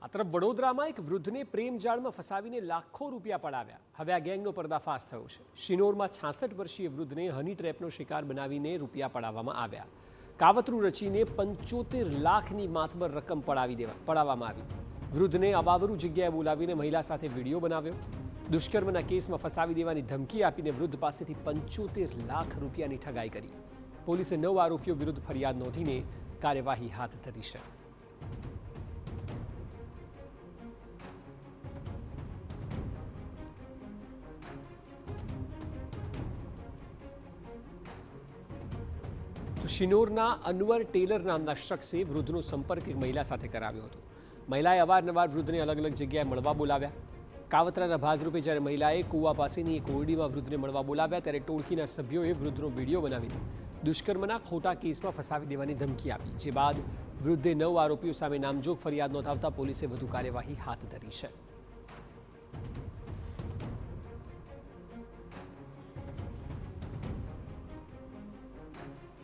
આ તરફ વડોદરામાં એક વૃદ્ધને પ્રેમ જાળમાં ફસાવીને લાખો રૂપિયા પડાવ્યા. હવે આ ગેંગનો પર્દાફાશ થયો છે. શિનોરમાં 66 વર્ષીય વૃદ્ધને હની ટ્રેપનો શિકાર બનાવીને રૂપિયા પડાવવામાં આવ્યા. કાવતરું રચીને 75 લાખની માતબર રકમ પડાવવામાં આવી. વૃદ્ધને અવાવરૂ જગ્યાએ બોલાવીને મહિલા સાથે વિડીયો બનાવ્યો. દુષ્કર્મના કેસમાં ફસાવી દેવાની ધમકી આપીને વૃદ્ધ પાસેથી 75 લાખ રૂપિયાની ઠગાઈ કરી. પોલીસે 9 આરોપીઓ વિરુદ્ધ ફરિયાદ નોંધીને કાર્યવાહી હાથ ધરી છે. શિનોરના અનવર ટેલર નામના શખ્સે વૃદ્ધનો સંપર્ક એક મહિલા સાથે કરાવ્યો હતો. મહિલાએ અવારનવાર વૃદ્ધને અલગ અલગ જગ્યાએ મળવા બોલાવ્યા. કાવતરાના ભાગરૂપે જ્યારે મહિલાએ કૂવા પાસેની એક ઓરડીમાં વૃદ્ધને મળવા બોલાવ્યા ત્યારે ટોળકીના સભ્યોએ વૃદ્ધનો વિડીયો બનાવીને દુષ્કર્મના ખોટા કેસમાં ફસાવી દેવાની ધમકી આપી. જે બાદ વૃદ્ધે 9 આરોપીઓ સામે નામજોગ ફરિયાદ નોંધાવતા પોલીસે વધુ કાર્યવાહી હાથ ધરી છે.